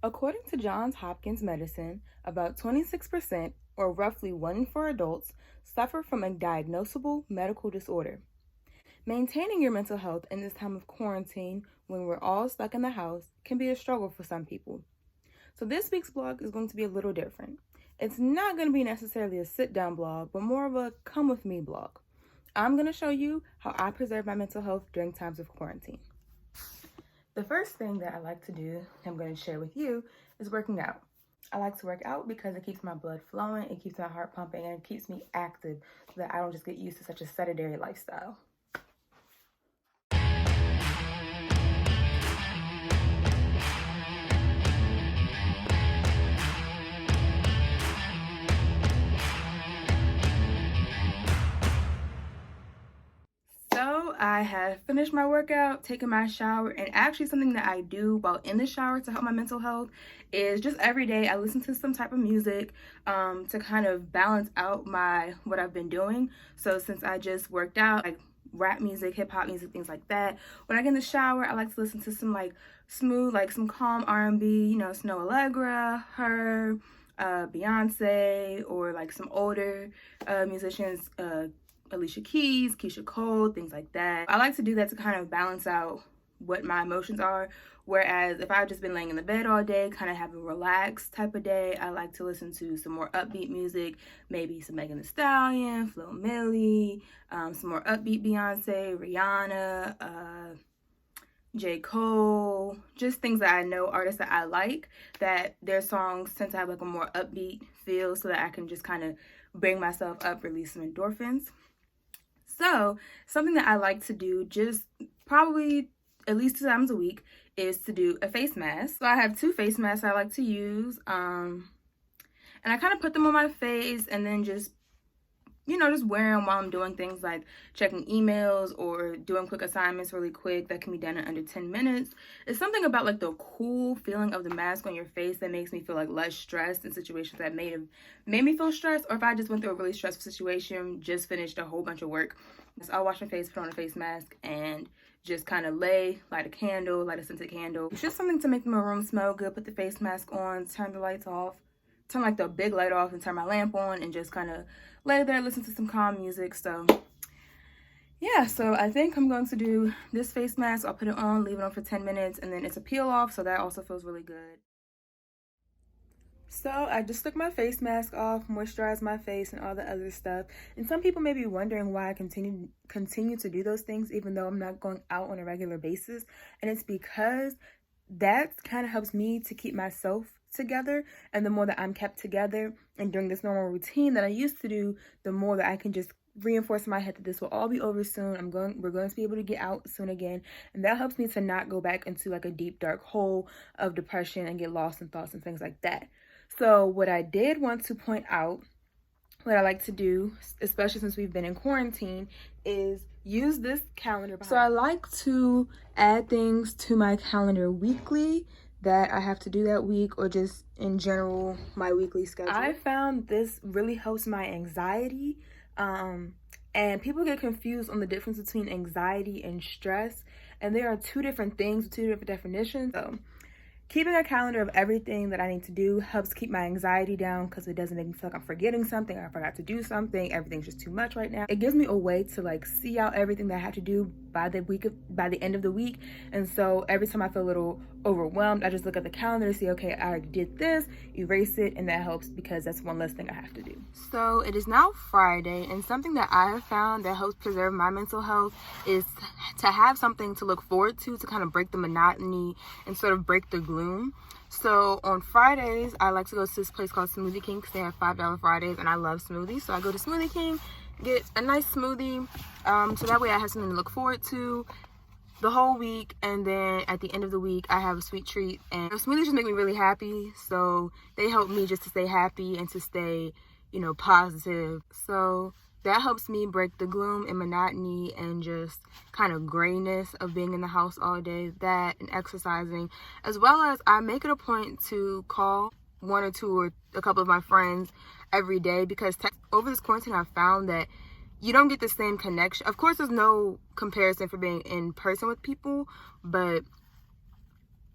According to Johns Hopkins Medicine, about 26%, or roughly 1 in 4 adults, suffer from a diagnosable medical disorder. Maintaining your mental health in this time of quarantine, when we're all stuck in the house, can be a struggle for some people. So this week's blog is going to be a little different. It's not going to be necessarily a sit-down blog, but more of a come with me blog. I'm going to show you how I preserve my mental health during times of quarantine. The first thing that I like to do, I'm going to share with you, is working out. I like to work out because it keeps my blood flowing, it keeps my heart pumping, and it keeps me active so that I don't just get used to such a sedentary lifestyle. So I have finished my workout, taken my shower, and actually something that I do while in the shower to help my mental health is just every day I listen to some type of music to kind of balance out what I've been doing. So since I just worked out, like rap music, hip hop music, things like that. When I get in the shower, I like to listen to some like smooth, like some calm R&B, you know, Snow Allegra, her, Beyonce, or like some older musicians, Alicia Keys, Keisha Cole, things like that. I like to do that to kind of balance out what my emotions are. Whereas if I've just been laying in the bed all day, kind of have a relaxed type of day, I like to listen to some more upbeat music, maybe some Megan Thee Stallion, Flo Milli, some more upbeat Beyonce, Rihanna, J. Cole, just things that I know, artists that I like, that their songs tend to have like a more upbeat feel so that I can just kind of bring myself up, release some endorphins. So something that I like to do just probably at least 2 times a week is to do a face mask. So I have 2 face masks I like to use, and I kind of put them on my face and then just, you know, just wear them while I'm doing things like checking emails or doing quick assignments really quick that can be done in under 10 minutes. It's something about like the cool feeling of the mask on your face that makes me feel like less stressed in situations that may have made me feel stressed, or if I just went through a really stressful situation, just finished a whole bunch of work. So I'll wash my face, put on a face mask, and just kind of light a candle, light a scented candle. It's just something to make my room smell good. Put the face mask on, turn the lights off, turn like the big light off and turn my lamp on, and just kind of lay there, listen to some calm music. So yeah, so I think I'm going to do this face mask. I'll put it on, leave it on for 10 minutes, and then it's a peel off, so that also feels really good. So I just took my face mask off, moisturized my face and all the other stuff. And some people may be wondering why I continue to do those things even though I'm not going out on a regular basis. And it's because that kind of helps me to keep myself together. And the more that I'm kept together and during this normal routine that I used to do, the more that I can just reinforce in my head that this will all be over soon. We're going to be able to get out soon again. And that helps me to not go back into like a deep dark hole of depression and get lost in thoughts and things like that. So what I did want to point out, what I like to do, especially since we've been in quarantine, is use this calendar. So I like to add things to my calendar weekly that I have to do that week, or just in general, my weekly schedule. I found this really helps my anxiety. And people get confused on the difference between anxiety and stress. And there are 2 different things, 2 different definitions. So keeping a calendar of everything that I need to do helps keep my anxiety down because it doesn't make me feel like I'm forgetting something, or I forgot to do something, everything's just too much right now. It gives me a way to like see out everything that I have to do by the end of the week. And so every time I feel a little overwhelmed, I just look at the calendar to see, okay, I already did this, erase it, and that helps because that's one less thing I have to do. So it is now Friday, and something that I have found that helps preserve my mental health is to have something to look forward to kind of break the monotony and sort of break the gloom. So on Fridays, I like to go to this place called Smoothie King because they have $5 Fridays, and I love smoothies. So I go to Smoothie King, get a nice smoothie, so that way I have something to look forward to the whole week. And then at the end of the week, I have a sweet treat. And smoothies just make me really happy, so they help me just to stay happy and to stay, you know, positive. So that helps me break the gloom and monotony and just kind of grayness of being in the house all day. That and exercising, as well as I make it a point to call 1 or 2 or a couple of my friends every day, because over this quarantine I've found that you don't get the same connection. Of course, there's no comparison for being in person with people, but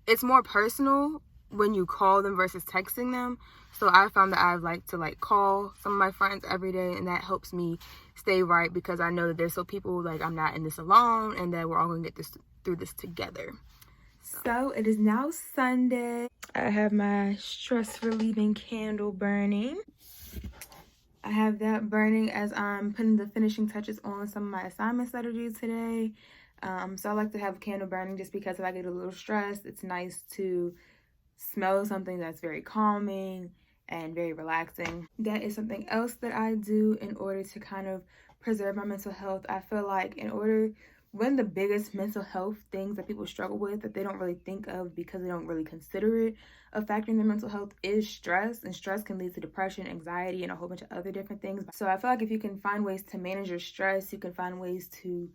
it's more personal when you call them versus texting them. So I found that I like to like call some of my friends every day, and that helps me stay right, because I know that there's so people like I'm not in this alone, and that we're all gonna get this through this together. So it is now Sunday. I have my stress relieving candle burning. I have that burning as I'm putting the finishing touches on some of my assignments that are due today. So I like to have a candle burning just because if I get a little stressed, it's nice to smell something that's very calming and very relaxing. That is something else that I do in order to kind of preserve my mental health. I feel like one of the biggest mental health things that people struggle with that they don't really think of because they don't really consider it a factor in their mental health is stress. And stress can lead to depression, anxiety, and a whole bunch of other different things. So I feel like if you can find ways to manage your stress, you can find ways to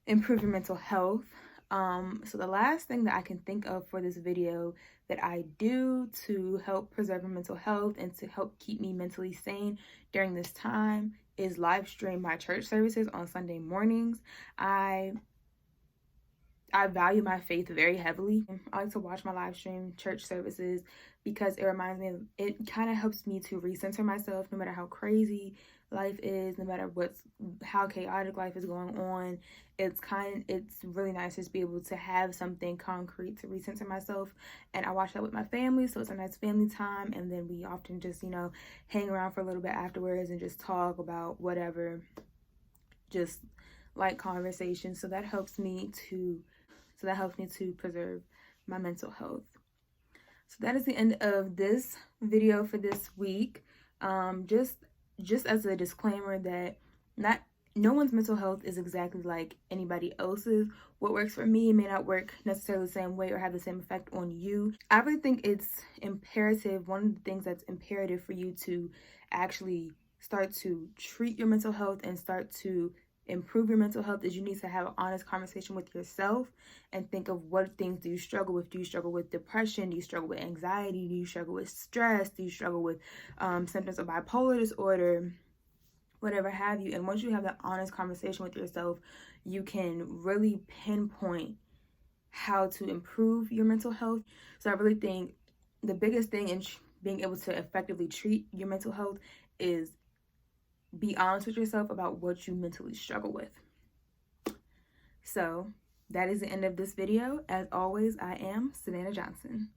improve your mental health. So the last thing that I can think of for this video that I do to help preserve my mental health and to help keep me mentally sane during this time is live stream my church services on Sunday mornings. I value my faith very heavily. I like to watch my live stream church services because it reminds me it kind of helps me to recenter myself no matter how crazy life is, no matter how chaotic life is going on. It's really nice to just be able to have something concrete to recenter myself. And I watch that with my family, so it's a nice family time. And then we often just, hang around for a little bit afterwards and just talk about whatever, just light conversation. So that helps me to preserve my mental health. So that is the end of this video for this week. Just as a disclaimer that no one's mental health is exactly like anybody else's. What works for me may not work necessarily the same way or have the same effect on you. I really think it's imperative, one of the things that's imperative for you to actually start to treat your mental health and start to improve your mental health is you need to have an honest conversation with yourself and think of what things do you struggle with. Do you struggle with depression? Do you struggle with anxiety? Do you struggle with stress? Do you struggle with symptoms of bipolar disorder? Whatever have you. And once you have that honest conversation with yourself, you can really pinpoint how to improve your mental health. So I really think the biggest thing in being able to effectively treat your mental health is be honest with yourself about what you mentally struggle with. So that is the end of this video. As always, I am Savannah Johnson.